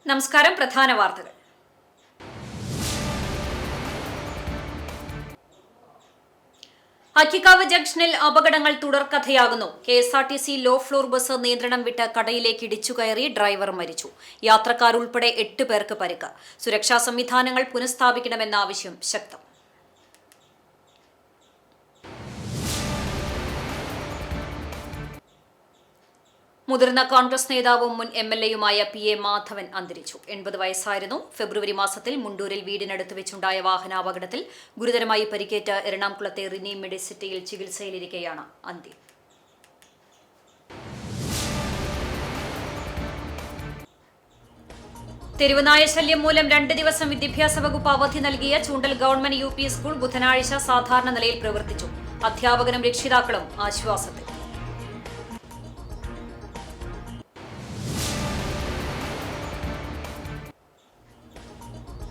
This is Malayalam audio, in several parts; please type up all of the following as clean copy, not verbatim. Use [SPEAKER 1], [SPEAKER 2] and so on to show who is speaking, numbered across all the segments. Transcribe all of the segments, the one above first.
[SPEAKER 1] നമസ്കാരം. പ്രധാന വാർത്തകൾ. അക്കിക്കാവ് ജംഗ്ഷനിൽ അപകടങ്ങൾ തുടർക്കഥയാകുന്നു. KSRTC ലോ ഫ്ലോർ ബസ് നിയന്ത്രണം വിട്ട് കടയിലേക്ക് ഇടിച്ചുകയറി ഡ്രൈവർ മരിച്ചു. യാത്രക്കാരുൾപ്പെടെ 8 പേർക്ക് പരിക്ക്. സുരക്ഷാ സംവിധാനങ്ങൾ പുനഃസ്ഥാപിക്കണമെന്ന ആവശ്യം ശക്തം. മുതിർന്ന കോൺഗ്രസ് നേതാവും മുൻ MLAയുമായ PA മാധവൻ അന്തരിച്ചു. 80 വയസ്സായിരുന്നു. ഫെബ്രുവരി മാസത്തിൽ മുണ്ടൂരിൽ വീടിനടുത്ത് വെച്ചുണ്ടായ വാഹനാപകടത്തിൽ ഗുരുതരമായി പരിക്കേറ്റ് എറണാകുളത്തെ റിനി മെഡിസിറ്റിയിൽ ചികിത്സയിലിരിക്കെയാണ് അന്ത്യം. തെരുവുനായ ശല്യം മൂലം 2 ദിവസം വിദ്യാഭ്യാസ വകുപ്പ് അവധി നൽകിയ ചൂണ്ടൽ ഗവൺമെന്റ് UP സ്കൂൾ ബുധനാഴ്ച സാധാരണ നിലയിൽ പ്രവർത്തിച്ചു. അധ്യാപകരും രക്ഷിതാക്കളും ആശ്വാസത്തിൽ.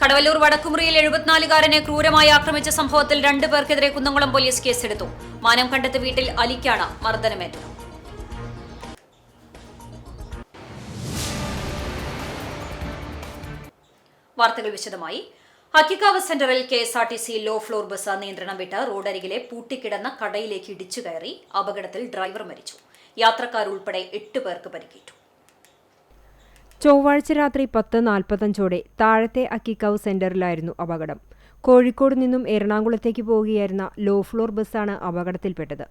[SPEAKER 1] കടവല്ലൂർ വടക്കുമുറിയിൽ 74-കാരനെ ക്രൂരമായി ആക്രമിച്ച സംഭവത്തിൽ 2 പേർക്കെതിരെ കുന്നംകുളം പോലീസ് കേസെടുത്തു. മാനം കണ്ടത്ത് വീട്ടിൽ അലിക്കാണ് മർദ്ദനമേറ്റത്. വാർത്തകൾ വിശദമായി. അക്കിക്കാവ് സെന്ററിൽ KSRTC ലോ ഫ്ലോർ ബസ് നിയന്ത്രണം വിട്ട് റോഡരികിലെ പൂട്ടിക്കിടന്ന കടയിലേക്ക് ഇടിച്ചുകയറി. അപകടത്തിൽ ഡ്രൈവർ മരിച്ചു. യാത്രക്കാരുൾപ്പെടെ 8 പേർക്ക് പരിക്കേറ്റു.
[SPEAKER 2] ചൊവ്വാഴ്ച രാത്രി 10:45 താഴത്തെ അക്കിക്കാവ് സെന്ററിലായിരുന്നു അപകടം. കോഴിക്കോട് നിന്നും എറണാകുളത്തേക്ക് പോവുകയായിരുന്ന ലോ ഫ്ലോർ ബസ്സാണ് അപകടത്തിൽപ്പെട്ടത്.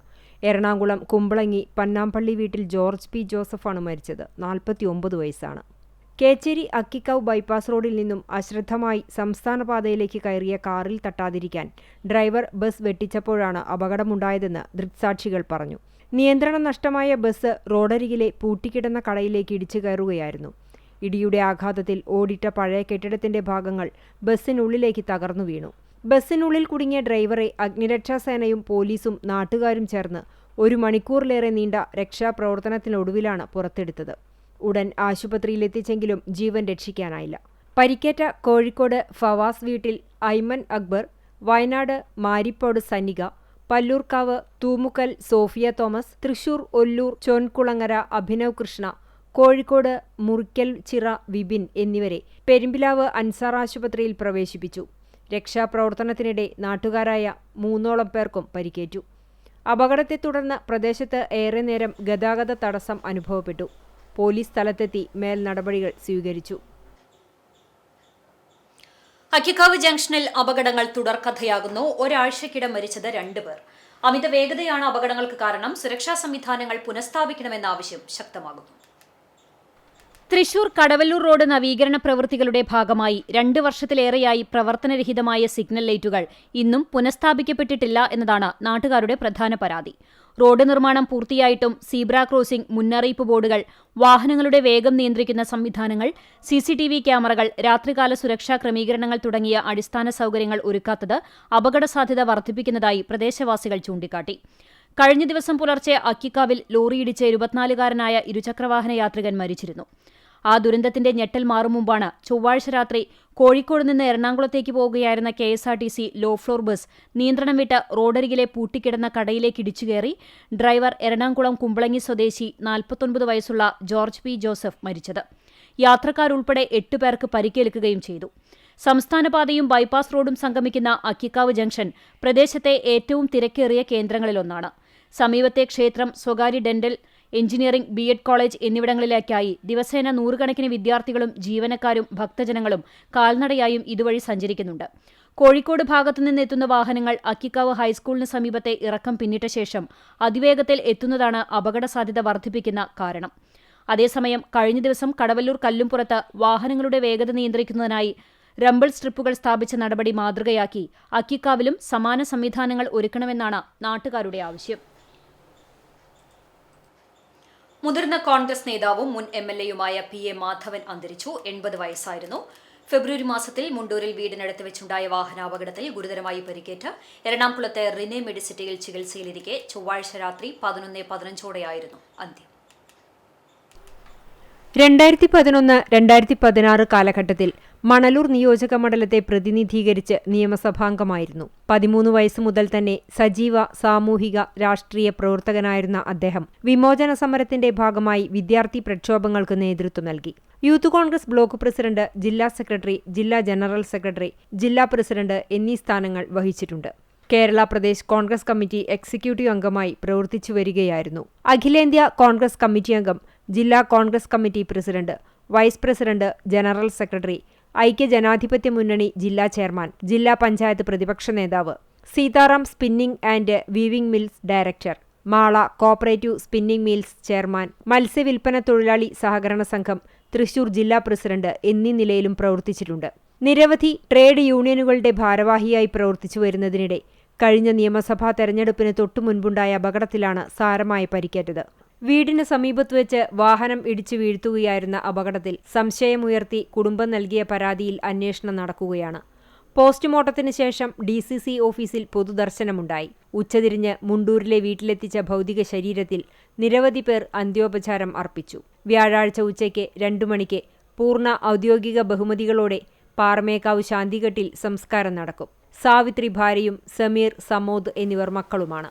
[SPEAKER 2] എറണാകുളം കുമ്പളങ്ങി പന്നാമ്പള്ളി വീട്ടിൽ ജോർജ് P. ജോസഫാണ് മരിച്ചത്. 49 വയസ്സാണ്. കേച്ചേരി അക്കിക്കാവ് ബൈപ്പാസ് റോഡിൽ നിന്നും അശ്രദ്ധമായി സംസ്ഥാന പാതയിലേക്ക് കയറിയ കാറിൽ തട്ടാതിരിക്കാൻ ഡ്രൈവർ ബസ് വെട്ടിച്ചപ്പോഴാണ് അപകടമുണ്ടായതെന്ന് ദൃക്സാക്ഷികൾ പറഞ്ഞു. നിയന്ത്രണം നഷ്ടമായ ബസ് റോഡരികിലെ പൂട്ടിക്കിടന്ന കടയിലേക്ക് ഇടിച്ചു കയറുകയായിരുന്നു. ഇടിയുടെ ആഘാതത്തിൽ ഓടിട്ട പഴയ കെട്ടിടത്തിന്റെ ഭാഗങ്ങൾ ബസ്സിനുള്ളിലേക്ക് തകർന്നു വീണു. ബസ്സിനുള്ളിൽ കുടുങ്ങിയ ഡ്രൈവറെ അഗ്നിരക്ഷാസേനയും പോലീസും നാട്ടുകാരും ചേർന്ന് 1 മണിക്കൂറിലേറെ നീണ്ട രക്ഷാപ്രവർത്തനത്തിനൊടുവിലാണ് പുറത്തെടുത്തത്. ഉടൻ ആശുപത്രിയിലെത്തിച്ചെങ്കിലും ജീവൻ രക്ഷിക്കാനായില്ല. പരിക്കേറ്റ കോഴിക്കോട് ഫവാസ് വീട്ടിൽ ഐമൻ അക്ബർ, വയനാട് മാരിപ്പോട് സന്നിക, പല്ലൂർക്കാവ് തൂമുക്കൽ സോഫിയ തോമസ്, തൃശൂർ ഒല്ലൂർ ചോൻകുളങ്ങര അഭിനവ് കൃഷ്ണ, കോഴിക്കോട് മുറിക്കൽ ചിറ വിപിൻ എന്നിവരെ പെരുമ്പിലാവ് അൻസാർ ആശുപത്രിയിൽ പ്രവേശിപ്പിച്ചു. രക്ഷാപ്രവർത്തനത്തിനിടെ നാട്ടുകാരായ 3ഓളം പേർക്കും പരിക്കേറ്റു. അപകടത്തെ തുടർന്ന് പ്രദേശത്ത് ഏറെ നേരം ഗതാഗത തടസ്സം അനുഭവപ്പെട്ടു. പോലീസ് സ്ഥലത്തെത്തി മേൽ നടപടികൾ സ്വീകരിച്ചു.
[SPEAKER 1] അക്കിക്കാവ് ജംഗ്ഷനിൽ അപകടങ്ങൾ തുടർക്കഥയാകുന്നു. ഒരാഴ്ചക്കിടെ മരിച്ചത് 2 പേർ. അമിത വേഗതയാണ് അപകടങ്ങൾക്ക് കാരണം. സുരക്ഷാ സംവിധാനങ്ങൾ പുനഃസ്ഥാപിക്കണമെന്ന ആവശ്യം ശക്തമാകുന്നു. തൃശൂർ കടവല്ലൂർ റോഡ് നവീകരണ പ്രവൃത്തികളുടെ ഭാഗമായി 2 വർഷത്തിലേറെയായി പ്രവർത്തനരഹിതമായ സിഗ്നൽ ലൈറ്റുകൾ ഇന്നും പുനഃസ്ഥാപിക്കപ്പെട്ടിട്ടില്ല എന്നതാണ് നാട്ടുകാരുടെ പ്രധാന പരാതി. റോഡ് നിർമ്മാണം പൂർത്തിയായിട്ടും സീബ്ര ക്രോസിംഗ്, മുന്നറിയിപ്പ് ബോർഡുകൾ, വാഹനങ്ങളുടെ വേഗം നിയന്ത്രിക്കുന്ന സംവിധാനങ്ങൾ, CCTV ക്യാമറകൾ, രാത്രികാല സുരക്ഷാ ക്രമീകരണങ്ങൾ തുടങ്ങിയ അടിസ്ഥാന സൗകര്യങ്ങൾ ഒരുക്കാത്തത് അപകട സാധ്യത വർദ്ധിപ്പിക്കുന്നതായി പ്രദേശവാസികൾ ചൂണ്ടിക്കാട്ടി. കഴിഞ്ഞ ദിവസം പുലർച്ചെ അക്കിക്കാവിൽ ലോറിയിടിച്ച് 24-കാരനായ ഇരുചക്രവാഹന യാത്രികൻ മരിച്ചിരുന്നു. ആ ദുരന്തത്തിന്റെ ഞെട്ടൽ മാറും മുമ്പാണ് ചൊവ്വാഴ്ച രാത്രി കോഴിക്കോട് നിന്ന് എറണാകുളത്തേക്ക് പോവുകയായിരുന്ന KSRTC ലോ ഫ്ലോർ ബസ് നിയന്ത്രണം വിട്ട് റോഡരികിലെ പൂട്ടിക്കിടന്ന കടയിലേക്ക് ഇടിച്ചുകയറി ഡ്രൈവർ എറണാകുളം കുമ്പളങ്ങി സ്വദേശി 49 വയസ്സുള്ള ജോർജ് P. ജോസഫ് മരിച്ചത്. യാത്രക്കാരുൾപ്പെടെ 8 പേർക്ക് പരിക്കേൽക്കുകയും ചെയ്തു. സംസ്ഥാനപാതയും ബൈപ്പാസ് റോഡും സംഗമിക്കുന്ന അക്കിക്കാവ് ജംഗ്ഷൻ പ്രദേശത്തെ ഏറ്റവും തിരക്കേറിയ കേന്ദ്രങ്ങളിലൊന്നാണ്. സമീപത്തെ ക്ഷേത്രം, സ്വകാര്യ ഡെന്റൽ, എഞ്ചിനീയറിംഗ്, B.Ed കോളേജ് എന്നിവിടങ്ങളിലേക്കായി ദിവസേന 100 കണക്കിന് വിദ്യാർത്ഥികളും ജീവനക്കാരും ഭക്തജനങ്ങളും കാൽനടയായും ഇതുവഴി സഞ്ചരിക്കുന്നുണ്ട്. കോഴിക്കോട് ഭാഗത്തുനിന്ന് എത്തുന്ന വാഹനങ്ങൾ അക്കിക്കാവ് ഹൈസ്കൂളിന് സമീപത്തെ ഇറക്കം പിന്നിട്ട ശേഷം അതിവേഗത്തിൽ എത്തുന്നതാണ് അപകട സാധ്യത വർദ്ധിപ്പിക്കുന്ന കാരണം. അതേസമയം കഴിഞ്ഞ ദിവസം കടവല്ലൂർ കല്ലുംപുറത്ത് വാഹനങ്ങളുടെ വേഗത നിയന്ത്രിക്കുന്നതിനായി റംബിൾ സ്ട്രിപ്പുകൾ സ്ഥാപിച്ച നടപടി മാതൃകയാക്കി അക്കിക്കാവിലും സമാന സംവിധാനങ്ങൾ ഒരുക്കണമെന്നാണ് നാട്ടുകാരുടെ ആവശ്യം. മുതിർന്ന കോൺഗ്രസ് നേതാവും മുൻ MLAയുമായ PA മാധവൻ അന്തരിച്ചു. 80 വയസ്സായിരുന്നു. ഫെബ്രുവരി മാസത്തിൽ മുണ്ടൂരിൽ വീടിനടുത്ത് വെച്ചുണ്ടായ വാഹനാപകടത്തിൽ ഗുരുതരമായി പരിക്കേറ്റ് എറണാകുളത്തെ റിനി മെഡിസിറ്റിയിൽ ചികിത്സയിലിരിക്കെ ചൊവ്വാഴ്ച രാത്രി 11:15 അന്ത്യം.
[SPEAKER 2] 2011-2016 കാലഘട്ടത്തിൽ മണലൂർ നിയോജക മണ്ഡലത്തെ പ്രതിനിധീകരിച്ച് നിയമസഭാംഗമായിരുന്നു. 13 വയസ്സ് മുതൽ തന്നെ സജീവ സാമൂഹിക രാഷ്ട്രീയ പ്രവർത്തകനായിരുന്ന അദ്ദേഹം വിമോചന സമരത്തിന്റെ ഭാഗമായി വിദ്യാർത്ഥി പ്രക്ഷോഭങ്ങൾക്ക് നേതൃത്വം നൽകി. യൂത്ത് കോൺഗ്രസ് ബ്ലോക്ക് പ്രസിഡന്റ്, ജില്ലാ സെക്രട്ടറി, ജില്ലാ ജനറൽ സെക്രട്ടറി, ജില്ലാ പ്രസിഡന്റ് എന്നീ സ്ഥാനങ്ങൾ വഹിച്ചിട്ടുണ്ട്. Kerala Pradesh congress committee executive അംഗമായി പ്രവർത്തിച്ചു വരികയായിരുന്നു. അഖിലേന്ത്യാ കോൺഗ്രസ് കമ്മിറ്റി അംഗം, ജില്ലാ congress committee president, vice president, general secretary, ഐക്യജനാധിപത്യ മുന്നണി ജില്ലാ ചെയർമാൻ, ജില്ലാ പഞ്ചായത്ത് പ്രതിപക്ഷ നേതാവ്, Sitaram spinning and weaving mills director, Mala cooperative spinning mills chairman, മത്സ്യവില്പന തൊഴിലാളി സഹകരണ സംഘം തൃശൂർ ജില്ലാ പ്രസിഡന്റ് എന്നീ നിലയിലും പ്രവർത്തിച്ചിട്ടുണ്ട്. നിരവധി ട്രേഡ് യൂണിയനുകളുടെ ഭാരവാഹിയായി പ്രവർത്തിച്ചു വരുന്നതിനിടെ കഴിഞ്ഞ നിയമസഭാ തെരഞ്ഞെടുപ്പിന് തൊട്ടുമുൻപുണ്ടായ അപകടത്തിലാണ് സാരമായി പരിക്കേറ്റത്. വീടിന് സമീപത്ത് വെച്ച് വാഹനം ഇടിച്ചു വീഴ്ത്തുകയായിരുന്ന അപകടത്തിൽ സംശയമുയർത്തി കുടുംബം നൽകിയ പരാതിയിൽ അന്വേഷണം നടക്കുകയാണ്. പോസ്റ്റ്മോർട്ടത്തിന് ശേഷം DCC ഓഫീസിൽ പൊതുദർശനമുണ്ടായി. ഉച്ചതിരിഞ്ഞ് മുണ്ടൂരിലെ വീട്ടിലെത്തിച്ച ഭൗതിക ശരീരത്തിൽ നിരവധി പേർ അന്ത്യോപചാരം അർപ്പിച്ചു. വ്യാഴാഴ്ച ഉച്ചയ്ക്ക് 2 മണിക്ക് പൂർണ്ണ ഔദ്യോഗിക ബഹുമതികളോടെ പാറമേക്കാവ് ശാന്തിഘട്ടിൽ സംസ്കാരം നടക്കും. സാവിത്രി ഭാര്യയും സമീർ, സമോദ് എന്നിവർ മക്കളുമാണ്.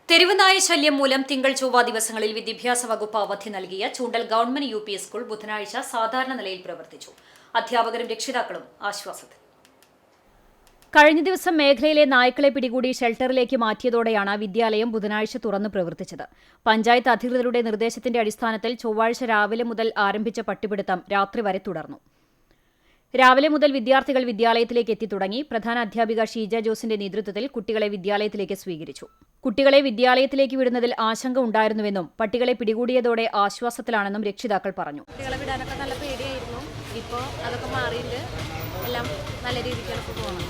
[SPEAKER 1] തെരുവ് നായ ശല്യം മൂലം തിങ്കൾ ചൊവ്വ ദിവസങ്ങളിൽ വിദ്യാഭ്യാസ വകുപ്പ് അവധി നൽകിയ ചൂണ്ടൽ ഗവൺമെന്റ് UP സ്കൂൾ ബുധനാഴ്ച സാധാരണ നിലയിൽ പ്രവർത്തിച്ചു. അധ്യാപകരും രക്ഷിതാക്കളും ആശ്വാസത്തിൽ. കഴിഞ്ഞ ദിവസം മേഖലയിലെ നായ്ക്കളെ പിടികൂടി ഷെൽട്ടറിലേക്ക് മാറ്റിയതോടെയാണ് വിദ്യാലയം ബുധനാഴ്ച തുറന്നു പ്രവർത്തിച്ചത്. പഞ്ചായത്ത് അധികൃതരുടെ നിർദ്ദേശത്തിന്റെ അടിസ്ഥാനത്തിൽ ചൊവ്വാഴ്ച രാവിലെ മുതൽ ആരംഭിച്ച പട്ടിപിടുത്തം രാത്രി വരെ തുടർന്നു. രാവിലെ മുതൽ വിദ്യാർത്ഥികൾ വിദ്യാലയത്തിലേക്ക് എത്തിത്തുടങ്ങി. പ്രധാന അധ്യാപിക ഷീജ ജോസിന്റെ നേതൃത്വത്തിൽ കുട്ടികളെ വിദ്യാലയത്തിലേക്ക് സ്വീകരിച്ചു. കുട്ടികളെ വിദ്യാലയത്തിലേക്ക് വിടുന്നതിൽ ആശങ്ക ഉണ്ടായിരുന്നുവെന്നും പട്ടികളെ പിടികൂടിയതോടെ ആശ്വാസത്തിലാണെന്നും രക്ഷിതാക്കൾ പറഞ്ഞു.
[SPEAKER 3] കുട്ടികളെ വിടാനൊക്കെ നല്ല പേടിയായിരുന്നു. ഇപ്പോൾ അതൊക്കെ മാറിയിട്ട് എല്ലാം നല്ല രീതിക്ക് പോകുന്നു.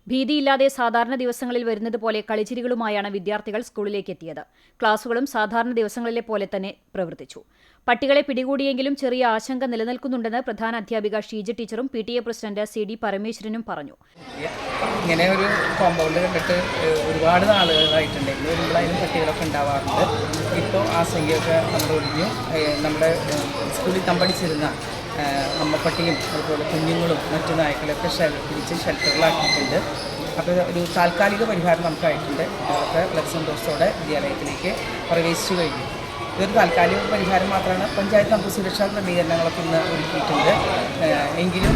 [SPEAKER 1] ഭീതിയില്ലാതെ സാധാരണ ദിവസങ്ങളിൽ വരുന്നത് പോലെ കളിച്ചിരികളുമായാണ് വിദ്യാർത്ഥികൾ സ്കൂളിലേക്ക് എത്തിയത്. ക്ലാസുകളും സാധാരണ ദിവസങ്ങളിലെ പോലെ തന്നെ പ്രവർത്തിച്ചു. പട്ടികളെ പിടികൂടിയെങ്കിലും ചെറിയ ആശങ്ക നിലനിൽക്കുന്നുണ്ടെന്ന് പ്രധാന അധ്യാപിക ഷീജ ടീച്ചറും PTA പ്രസിഡന്റ് CD പരമേശ്വരനും പറഞ്ഞു.
[SPEAKER 4] ഇങ്ങനെ ഒരു കോമ്പൗണ്ട് കണ്ടിട്ട് ഒരുപാട് നാളുകളായിട്ടുണ്ട്. ഇങ്ങനെ വരുമ്പോഴായാലും പട്ടികളൊക്കെ ഉണ്ടാവാറുണ്ട്. ഇപ്പോൾ ആ സംഖ്യയൊക്കെ നമ്മൾ ഒഴിഞ്ഞു. നമ്മുടെ സ്കൂളിൽ തമ്പടിച്ചിരുന്ന അമ്മപ്പട്ടിയും അതുപോലെ കുഞ്ഞുങ്ങളും മറ്റു നായ്ക്കളൊക്കെ പിടിച്ച് ഷെൽട്ടറിലാക്കിയിട്ടുണ്ട്. അപ്പോൾ ഒരു താൽക്കാലിക പരിഹാരം നമുക്കായിട്ടുണ്ട്. അതൊക്കെ വളരെ സന്തോഷത്തോടെ വിദ്യാലയത്തിലേക്ക് പ്രവേശിച്ചു കഴിഞ്ഞു. ഇതൊരു താൽക്കാലിക പരിഹാരം മാത്രമാണ്. പഞ്ചായത്ത് നമുക്ക് സുരക്ഷാ ക്രമീകരണങ്ങളൊക്കെ ഇന്ന് ഒരുക്കിയിട്ടുണ്ട്. എങ്കിലും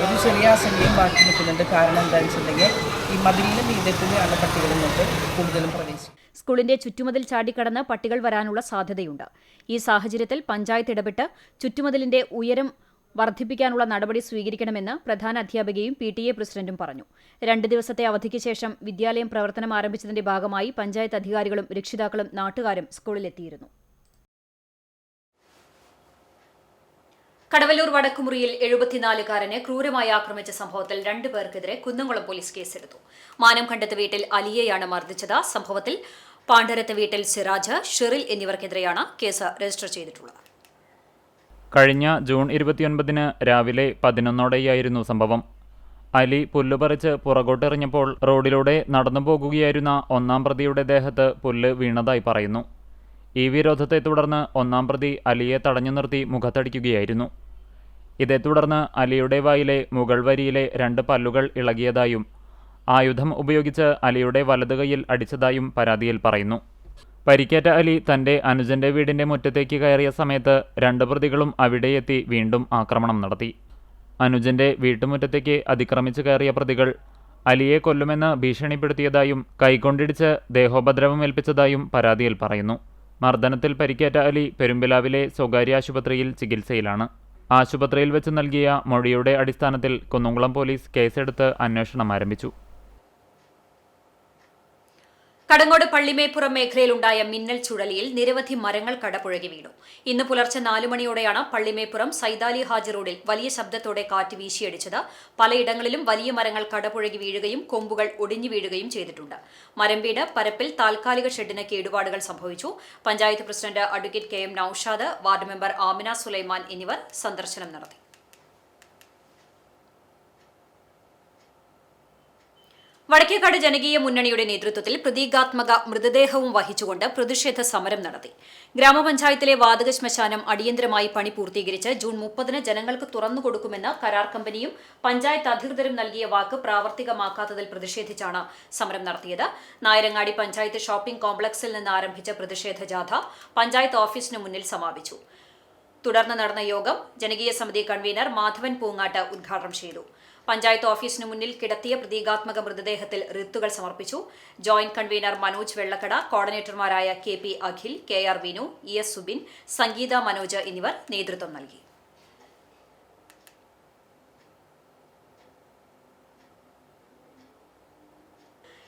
[SPEAKER 4] ഒരു ചെറിയ ആശങ്കയും ബാക്കി നിൽക്കുന്നുണ്ട്. കാരണം എന്താണെന്ന് വെച്ചിട്ടുണ്ടെങ്കിൽ ഈ മതിലിനും മീതത്തിലാണ് പട്ടികളും കൊണ്ട് കൂടുതലും പ്രവേശിക്കും.
[SPEAKER 1] സ്കൂളിന്റെ ചുറ്റുമതിൽ ചാടിക്കടന്ന് പട്ടികൾ വരാനുള്ള സാധ്യതയുണ്ട്. ഈ സാഹചര്യത്തിൽ പഞ്ചായത്ത് ഇടപെട്ട് ചുറ്റുമതിലിന്റെ ഉയരം വർദ്ധിപ്പിക്കാനുള്ള നടപടി സ്വീകരിക്കണമെന്ന് പ്രധാന അധ്യാപികയും PTA പ്രസിഡന്റും പറഞ്ഞു. 2 ദിവസത്തെ അവധിക്ക് ശേഷം വിദ്യാലയം പ്രവർത്തനം ആരംഭിച്ചതിന്റെ ഭാഗമായി പഞ്ചായത്ത് അധികാരികളും രക്ഷിതാക്കളും നാട്ടുകാരും സ്കൂളിലെത്തിയിരുന്നു. കടവല്ലൂർ വടക്കുമുറിയിൽ 74-കാരനെ ക്രൂരമായി ആക്രമിച്ച സംഭവത്തിൽ 2 പേർക്കെതിരെ കുന്നംകുളം പോലീസ് കേസെടുത്തു. മാനം കണ്ടത്ത് വീട്ടിൽ അലിയെയാണ് മർദ്ദിച്ചത്. സംഭവത്തിൽ പാണ്ഡരത്ത് വീട്ടിൽ സിറാജ്, ഷെറിൽ എന്നിവർക്കെതിരെയാണ് കേസ് രജിസ്റ്റർ ചെയ്തിട്ടുള്ളത്.
[SPEAKER 5] കഴിഞ്ഞ ജൂൺ 29 രാവിലെ 11ഓടെയായിരുന്നു സംഭവം. അലി പുല്ലുപറിച്ച് പുറകോട്ടെറിഞ്ഞപ്പോൾ റോഡിലൂടെ നടന്നു പോകുകയായിരുന്ന 1-ാം പ്രതിയുടെ ദേഹത്ത് പുല്ല് വീണതായി പറയുന്നു. ഈ വിരോധത്തെ തുടർന്ന് 1-ാം പ്രതി അലിയെ തടഞ്ഞു നിർത്തി മുഖത്തടിക്കുകയായിരുന്നു. ഇതേ തുടർന്ന് അലിയുടെ വായിലെ മുകൾ വരിയിലെ 2 പല്ലുകൾ ഇളകിയതായും ആയുധം ഉപയോഗിച്ച് അലിയുടെ വലതു കൈയിൽ അടിച്ചതായും പരാതിയിൽ പറയുന്നു. പരിക്കേറ്റ അലി തന്റെ അനുജന്റെ വീടിന്റെ മുറ്റത്തേക്ക് കയറിയ സമയത്ത് 2 പ്രതികളും അവിടെയെത്തി വീണ്ടും ആക്രമണം നടത്തി. അനുജന്റെ വീട്ടുമുറ്റത്തേക്ക് അതിക്രമിച്ചു കയറിയ പ്രതികൾ അലിയെ കൊല്ലുമെന്ന് ഭീഷണിപ്പെടുത്തിയതായും കൈകൊണ്ടിടിച്ച് ദേഹോപദ്രവമേൽപ്പിച്ചതായും പരാതിയിൽ പറയുന്നു. മർദ്ദനത്തിൽ പരിക്കേറ്റ അലി പെരുമ്പിലാവിലെ സ്വകാര്യ ആശുപത്രിയിൽ ചികിത്സയിലാണ്. ആശുപത്രിയിൽ വെച്ച് നൽകിയ മൊഴിയുടെ അടിസ്ഥാനത്തിൽ കുന്നംകുളം പോലീസ് കേസെടുത്ത് അന്വേഷണം ആരംഭിച്ചു.
[SPEAKER 1] കടങ്ങോട് പള്ളിമേപ്പുറം മേഖലയിലുണ്ടായ മിന്നൽ ചുഴലിയിൽ നിരവധി മരങ്ങൾ കടപുഴകി വീണു. ഇന്ന് പുലർച്ചെ 4 മണിയോടെയാണ് പള്ളിമേപ്പുറം സൈദാലി ഹാജി റോഡിൽ വലിയ ശബ്ദത്തോടെ കാറ്റ് വീശിയടിച്ചത്. പലയിടങ്ങളിലും വലിയ മരങ്ങൾ കടപുഴകി വീഴുകയും കൊമ്പുകൾ ഒടിഞ്ഞു വീഴുകയും ചെയ്തിട്ടുണ്ട്. മരം വീട് പരപ്പിൽ താൽക്കാലിക ഷെഡിന് കേടുപാടുകൾ സംഭവിച്ചു. Panchayat president advocate KM Naushad, ward member Amina Sulaiman എന്നിവർ സന്ദർശനം നടത്തി. വടക്കേക്കാട് ജനകീയ മുന്നണിയുടെ നേതൃത്വത്തിൽ പ്രതീകാത്മക മൃതദേഹവും വഹിച്ചുകൊണ്ട് പ്രതിഷേധ സമരം നടത്തി. ഗ്രാമപഞ്ചായത്തിലെ വാതക ശ്മശാനം അടിയന്തരമായി പണി പൂർത്തീകരിച്ച് ജൂൺ 30-ന് ജനങ്ങൾക്ക് തുറന്നുകൊടുക്കുമെന്ന് കരാർ കമ്പനിയും പഞ്ചായത്ത് അധികൃതരും നൽകിയ വാക്ക് പ്രാവർത്തികമാക്കാത്തതിൽ പ്രതിഷേധിച്ചാണ് സമരം നടത്തിയത്. നായരങ്ങാടി പഞ്ചായത്ത് ഷോപ്പിംഗ് കോംപ്ലക്സിൽ നിന്ന് ആരംഭിച്ച പ്രതിഷേധ ജാഥ പഞ്ചായത്ത് ഓഫീസിന് മുന്നിൽ സമാപിച്ചു. തുടർന്ന് നടന്ന യോഗം ജനകീയ സമിതി കൺവീനർ മാധവൻ പൂങ്ങാട്ട് ഉദ്ഘാടനം ചെയ്തു. പഞ്ചായത്ത് ഓഫീസിന് മുന്നിൽ കിടത്തിയ പ്രതീകാത്മക മൃതദേഹത്തിൽ റിത്തുകൾ സമർപ്പിച്ചു. ജോയിന്റ് കൺവീനർ മനോജ് വെള്ളക്കട, കോർഡിനേറ്റർമാരായ KP Akhil, KR Vinu, ES Subin, Sangeetha Manoj എന്നിവർ നേതൃത്വം നൽകി.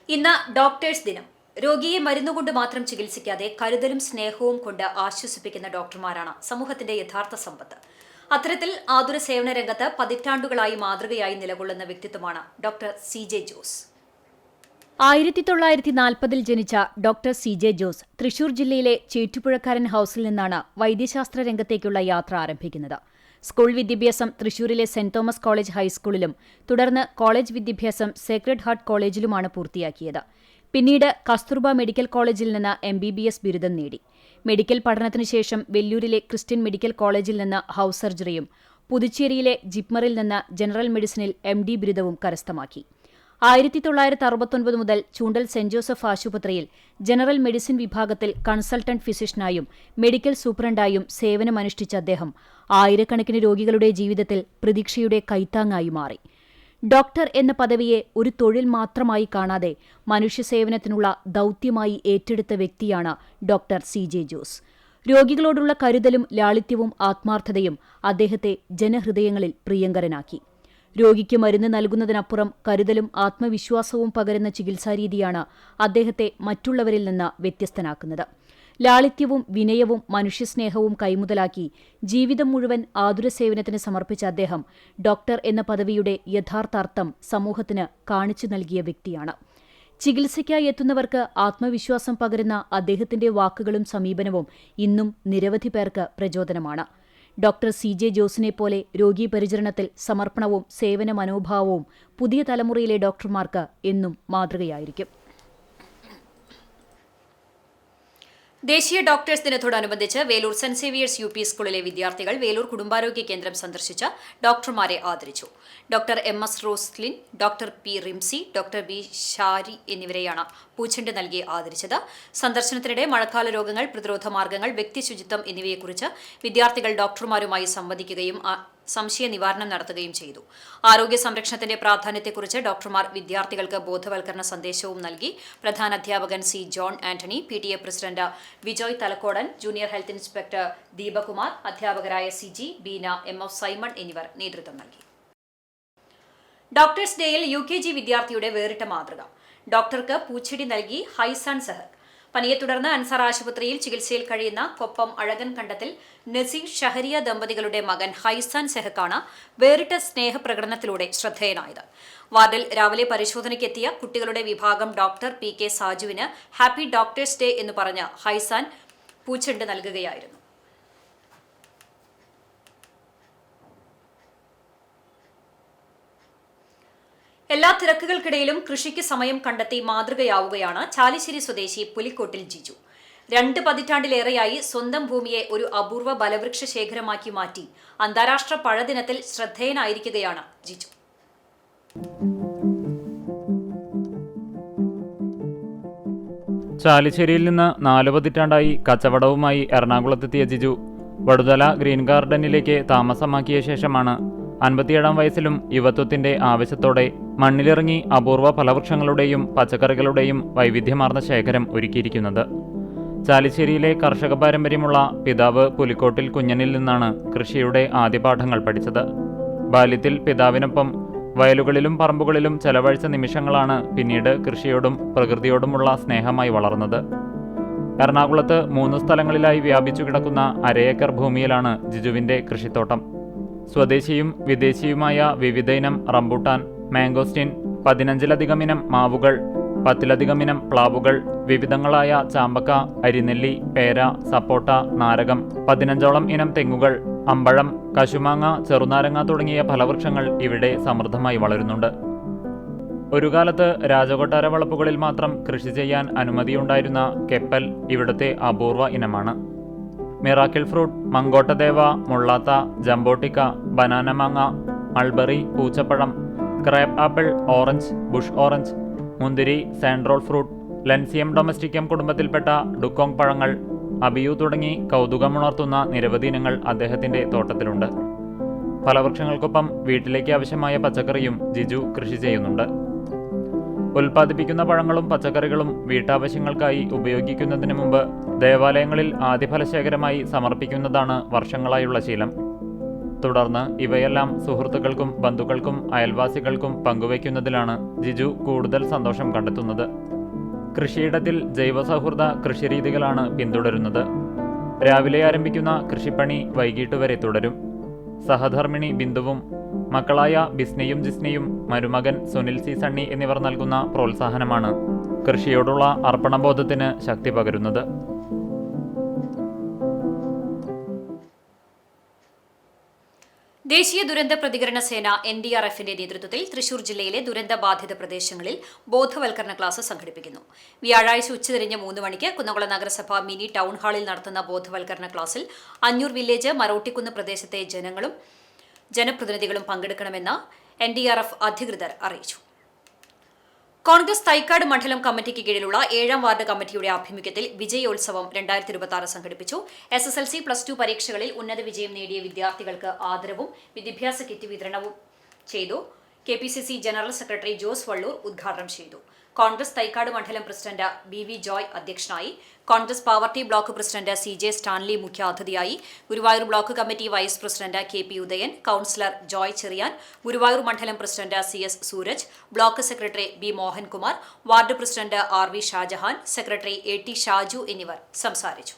[SPEAKER 1] ഇന്ന് ഡോക്ടേഴ്സ് ദിനം. രോഗിയെ മരുന്നുകൊണ്ട് മാത്രം ചികിത്സിക്കാതെ കരുതലും സ്നേഹവും കൊണ്ട് ആശ്വസിപ്പിക്കുന്ന ഡോക്ടർമാരാണ് സമൂഹത്തിന്റെ യഥാർത്ഥ സമ്പത്ത്. അത്തരത്തിൽ ആതുര സേവന രംഗത്ത് പതിറ്റാണ്ടുകളായി മാതൃകയായി നിലകൊള്ളുന്ന വ്യക്തിത്വമാണ് ഡോക്ടർ CJ ജോസ്.
[SPEAKER 6] 1940 ജനിച്ച ഡോക്ടർ CJ ജോസ് തൃശൂർ ജില്ലയിലെ ചേറ്റുപുഴക്കാരൻ ഹൌസിൽ നിന്നാണ് വൈദ്യശാസ്ത്ര രംഗത്തേക്കുള്ള യാത്ര ആരംഭിക്കുന്നത്. സ്കൂൾ വിദ്യാഭ്യാസം തൃശൂരിലെ സെന്റ് തോമസ് കോളേജ് ഹൈസ്കൂളിലും തുടർന്ന് കോളേജ് വിദ്യാഭ്യാസം സേക്രഡ് ഹാർട്ട് കോളേജിലുമാണ് പൂർത്തിയാക്കിയത്. പിന്നീട് കസ്തൂർബ മെഡിക്കൽ കോളേജിൽ നിന്ന് MBBS ബിരുദം നേടി. മെഡിക്കൽ പഠനത്തിനുശേഷം വെല്ലൂരിലെ ക്രിസ്ത്യൻ മെഡിക്കൽ കോളേജിൽ നിന്ന് ഹൌസ് സർജറിയും പുതുച്ചേരിയിലെ ജിപ്മറിൽ നിന്ന് ജനറൽ മെഡിസിനിൽ MD ബിരുദവും കരസ്ഥമാക്കി. 1969 മുതൽ ചൂണ്ടൽ സെന്റ് ജോസഫ് ആശുപത്രിയിൽ ജനറൽ മെഡിസിൻ വിഭാഗത്തിൽ കൺസൾട്ടന്റ് ഫിസിഷ്യനായും മെഡിക്കൽ സൂപ്രണ്ടായും സേവനമനുഷ്ഠിച്ച അദ്ദേഹം ആയിരക്കണക്കിന് രോഗികളുടെ ജീവിതത്തിൽ പ്രതീക്ഷയുടെ കൈത്താങ്ങായി മാറി. ഡോക്ടർ എന്ന പദവിയെ ഒരു തൊഴിൽ മാത്രമായി കാണാതെ മനുഷ്യസേവനത്തിനുള്ള ദൗത്യമായി ഏറ്റെടുത്ത വ്യക്തിയാണ് ഡോക്ടർ CJ ജോസ്. രോഗികളോടുള്ള കരുതലും ലാളിത്യവും ആത്മാർത്ഥതയും അദ്ദേഹത്തെ ജനഹൃദയങ്ങളിൽ പ്രിയങ്കരനാക്കി. രോഗിക്ക് മരുന്ന് നൽകുന്നതിനപ്പുറം കരുതലും ആത്മവിശ്വാസവും പകരുന്ന ചികിത്സാരീതിയാണ് അദ്ദേഹത്തെ മറ്റുള്ളവരിൽ നിന്ന് വ്യത്യസ്തനാക്കുന്നത്. ലാളിത്യവും വിനയവും മനുഷ്യസ്നേഹവും കൈമുതലാക്കി ജീവിതം മുഴുവൻ ആതുരസേവനത്തിന് സമർപ്പിച്ച അദ്ദേഹം ഡോക്ടർ എന്ന പദവിയുടെ യഥാർത്ഥ അർത്ഥം സമൂഹത്തിന് കാണിച്ചു നൽകിയ വ്യക്തിയാണ്. ചികിത്സയ്ക്കായി എത്തുന്നവർക്ക് ആത്മവിശ്വാസം പകരുന്ന അദ്ദേഹത്തിന്റെ വാക്കുകളും സമീപനവും ഇന്നും നിരവധി പേർക്ക് പ്രചോദനമാണ്. ഡോക്ടർ CJ ജോസിനെപ്പോലെ രോഗീപരിചരണത്തിൽ സമർപ്പണവും സേവന മനോഭാവവും പുതിയ തലമുറയിലെ ഡോക്ടർമാർക്ക് എന്നും മാതൃകയായിരിക്കും.
[SPEAKER 1] ദേശീയ ഡോക്ടേഴ്സ് ദിനത്തോടനുബന്ധിച്ച് വേലൂർ സെന്റ് സേവിയേഴ്സ് UP സ്കൂളിലെ വിദ്യാർത്ഥികൾ വേലൂർ കുടുംബാരോഗ്യ കേന്ദ്രം സന്ദർശിച്ച് ഡോക്ടർമാരെ ആദരിച്ചു. Doctor MS Roslin, doctor P Rimsi, doctor B Shari എന്നിവരെയാണ് പൂച്ചെണ്ട് നൽകി ആദരിച്ചത്. സന്ദർശനത്തിനിടെ മഴക്കാല രോഗങ്ങൾ, പ്രതിരോധ മാർഗങ്ങൾ, വ്യക്തിശുചിത്വം എന്നിവയെക്കുറിച്ച് വിദ്യാർത്ഥികൾ ഡോക്ടർമാരുമായി സംവദിക്കുകയും സംശയ നിവാരണം നടത്തുകയും ചെയ്തു. ആരോഗ്യ സംരക്ഷണത്തിന്റെ പ്രാധാന്യത്തെക്കുറിച്ച് ഡോക്ടർമാർ വിദ്യാർത്ഥികൾക്ക് ബോധവൽക്കരണ സന്ദേശവും നൽകി. പ്രധാനാധ്യാപകൻ C John Antony, PTA president Vijoy Thalakkodan, junior health inspector Deepakumar, അധ്യാപകരായ CG, ബീന, MF സൈമൺ എന്നിവർ നേതൃത്വം നൽകി. ഡോക്ടേഴ്സ് ഡേയിൽ UKG വിദ്യാർത്ഥിയുടെ വേറിട്ട മാതൃക. ഡോക്ടർക്ക് പൂച്ചെടി നൽകി ഹൈസാൻ സെഹക്. പനിയെ തുടർന്ന് അൻസാർ ആശുപത്രിയിൽ ചികിത്സയിൽ കഴിയുന്ന കൊപ്പം അഴകൻ കണ്ടത്തിൽ നസീർ ഷഹരിയ ദമ്പതികളുടെ മകൻ ഹൈസാൻ സെഹക്കാണ് വേറിട്ട സ്നേഹപ്രകടനത്തിലൂടെ ശ്രദ്ധേയനായത്. വാർഡിൽ രാവിലെ പരിശോധനയ്ക്കെത്തിയ കുട്ടികളുടെ വിഭാഗം ഡോക്ടർ PK സാജുവിന് ഹാപ്പി ഡോക്ടേഴ്സ് ഡേ എന്ന് പറഞ്ഞ് ഹൈസാൻ പൂച്ചെണ്ട് നൽകുകയായിരുന്നു. എല്ലാ തിരക്കുകൾക്കിടയിലും കൃഷിക്ക് സമയം കണ്ടെത്തി മാതൃകയാവുകയാണ് ചാലിശ്ശേരി സ്വദേശി പുലിക്കോട്ടിൽ ജിജു. 2 പതിറ്റാണ്ടിലേറെയായി സ്വന്തം ഭൂമിയെ ഒരു അപൂർവ ബലവൃക്ഷ ശേഖരമാക്കി മാറ്റി അന്താരാഷ്ട്ര പഴദിനത്തിൽ ശ്രദ്ധേയനായിരിക്കുകയാണ് ജിജു.
[SPEAKER 5] ചാലിശ്ശേരിയിൽ നിന്ന് 4 പതിറ്റാണ്ടായി കച്ചവടവുമായി എറണാകുളത്തെത്തിയ ജിജു വടുതല ഗ്രീൻ ഗാർഡനിലേക്ക് താമസമാക്കിയ ശേഷമാണ് 57-ാം വയസ്സിലും യുവത്വത്തിന്റെ ആവേശത്തോടെ മണ്ണിലിറങ്ങി അപൂർവ ഫലവൃക്ഷങ്ങളുടെയും പച്ചക്കറികളുടെയും വൈവിധ്യമാർന്ന ശേഖരം ഒരുക്കിയിരിക്കുന്നത്. ചാലിശ്ശേരിയിലെ കർഷക പാരമ്പര്യമുള്ള പിതാവ് പുലിക്കോട്ടിൽ കുഞ്ഞനിൽ നിന്നാണ് കൃഷിയുടെ ആദ്യ പാഠങ്ങൾ പഠിച്ചത്. ബാല്യത്തിൽ പിതാവിനൊപ്പം വയലുകളിലും പറമ്പുകളിലും ചെലവഴിച്ച നിമിഷങ്ങളാണ് പിന്നീട് കൃഷിയോടും പ്രകൃതിയോടുമുള്ള സ്നേഹമായി വളർന്നത്. എറണാകുളത്ത് 3 സ്ഥലങ്ങളിലായി വ്യാപിച്ചു കിടക്കുന്ന 1/2 ഏക്കർ ഭൂമിയിലാണ് ജിജുവിന്റെ കൃഷിത്തോട്ടം. സ്വദേശിയും വിദേശിയുമായ വിവിധയിനം റംബൂട്ടാൻ, മാംഗോസ്റ്റീൻ, 15-ലധികം ഇനം മാവുകൾ, 10-ലധികം ഇനം പ്ലാവുകൾ, വിവിധങ്ങളായ ചാമ്പക്ക, അരിനെല്ലി, പേര, സപ്പോട്ട, നാരകം, 15ഓളം ഇനം തെങ്ങുകൾ, അമ്പഴം, കശുമാങ്ങ, ചെറുനാരങ്ങ തുടങ്ങിയ ഫലവൃക്ഷങ്ങൾ ഇവിടെ സമൃദ്ധമായി വളരുന്നുണ്ട്. ഒരു കാലത്ത് രാജകൊട്ടാര വളപ്പുകളിൽ മാത്രം കൃഷി ചെയ്യാൻ അനുമതിയുണ്ടായിരുന്ന കെപ്പൽ ഇവിടുത്തെ അപൂർവ ഇനമാണ്. മിറാക്കിൾ ഫ്രൂട്ട്, മങ്കോട്ടദേവ, മുള്ളാത്ത, ജംബോട്ടിക്ക, ബനാന മാങ്ങ, മൾബറി, പൂച്ചപ്പഴം, crab apple, orange, bush orange, മുന്തിരി, സാൻഡ്രോൾ ഫ്രൂട്ട്, ലെൻസിയം ഡൊമസ്റ്റിക്കം കുടുംബത്തിൽപ്പെട്ട ഡുക്കോങ് പഴങ്ങൾ, അബിയു തുടങ്ങി കൗതുകമുണർത്തുന്ന നിരവധി ഇനങ്ങൾ അദ്ദേഹത്തിൻ്റെ തോട്ടത്തിലുണ്ട്. ഫലവൃക്ഷങ്ങൾക്കൊപ്പം വീട്ടിലേക്ക് ആവശ്യമായ പച്ചക്കറിയും ജിജു കൃഷി ചെയ്യുന്നുണ്ട്. ഉൽപ്പാദിപ്പിക്കുന്ന പഴങ്ങളും പച്ചക്കറികളും വീട്ടാവശ്യങ്ങൾക്കായി ഉപയോഗിക്കുന്നതിന് മുമ്പ് ദേവാലയങ്ങളിൽ ആദിഫലശേഖരമായി സമർപ്പിക്കുന്നതാണ് വർഷങ്ങളായുള്ള ശീലം. തുടർന്ന് ഇവയെല്ലാം സുഹൃത്തുക്കൾക്കും ബന്ധുക്കൾക്കും അയൽവാസികൾക്കും പങ്കുവയ്ക്കുന്നതിലാണ് ജിജു കൂടുതൽ സന്തോഷം കണ്ടെത്തുന്നത്. കൃഷിയിടത്തിൽ ജൈവസൗഹൃദ കൃഷിരീതികളാണ് പിന്തുടരുന്നത്. രാവിലെ ആരംഭിക്കുന്ന കൃഷിപ്പണി വൈകിട്ട് വരെ തുടരും. സഹധർമ്മിണി ബിന്ദുവും മക്കളായ ബിസ്നയും ജിസ്നയും മരുമകൻ സുനിൽ സി സണ്ണി എന്നിവർ നൽകുന്ന പ്രോത്സാഹനമാണ് കൃഷിയോടുള്ള അർപ്പണബോധത്തിന് ശക്തി പകരുന്നത്.
[SPEAKER 1] ദേശീയ ദുരന്ത പ്രതികരണ സേന NDRFന്റെ നേതൃത്വത്തിൽ തൃശൂർ ജില്ലയിലെ ദുരന്തബാധിത പ്രദേശങ്ങളിൽ ബോധവൽക്കരണ ക്ലാസ് സംഘടിപ്പിക്കുന്നു. വ്യാഴാഴ്ച ഉച്ചതിരിഞ്ഞ് 3 മണിക്ക് കുന്നംകുളം നഗരസഭ മിനി ടൗൺ ഹാളിൽ നടത്തുന്ന ബോധവൽക്കരണ ക്ലാസ്സിൽ അഞ്ഞൂർ വില്ലേജ് മരോട്ടിക്കുന്ന് പ്രദേശത്തെ ജനപ്രതിനിധികളും പങ്കെടുക്കണമെന്ന് NDRF അധികൃതർ അറിയിച്ചു. കോൺഗ്രസ് തൈക്കാട് മണ്ഡലം കമ്മിറ്റിക്ക് കീഴിലുള്ള 7ാം വാർഡ് കമ്മിറ്റിയുടെ ആഭിമുഖ്യത്തിൽ വിജയോത്സവം 2026 സംഘടിപ്പിച്ചു. SSLC+2 പരീക്ഷകളിൽ ഉന്നത വിജയം നേടിയ വിദ്യാർത്ഥികൾക്ക് ആദരവും വിദ്യാഭ്യാസ കിറ്റ് വിതരണവും ചെയ്തു. KPCC general secretary Jose Vallur ഉദ്ഘാടനം ചെയ്തു. കോൺഗ്രസ് തൈക്കാട് മണ്ഡലം പ്രസിഡന്റ് BV ജോയ് അധ്യക്ഷനായി. Congress Pavaratty block president CJ Stanley മുഖ്യാതിഥിയായി. Guruvayur block committee vice president KP Udayan, councillor Joy Cherian, Guruvayur മണ്ഡലം president CS Sooraj, block secretary B Mohankumar, ward president RV Shajahan, secretary AT Shaju എന്നിവർ സംസാരിച്ചു.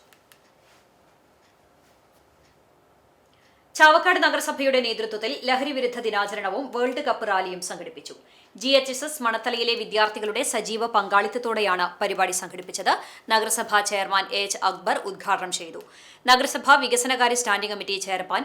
[SPEAKER 1] ചാവക്കാട് നഗരസഭയുടെ നേതൃത്വത്തിൽ ലഹരി വിരുദ്ധ ദിനാചരണവും വേൾഡ് കപ്പ് റാലിയും സംഘടിപ്പിച്ചു. GHSS മണത്തലയിലെ വിദ്യാർത്ഥികളുടെ സജീവ പങ്കാളിത്തത്തോടെയാണ് പരിപാടി സംഘടിപ്പിച്ചത്. നഗരസഭാ ചെയർമാൻ AH അക്ബർ ഉദ്ഘാടനം ചെയ്തു. നഗരസഭാ വികസനകാര്യ standing committee chairman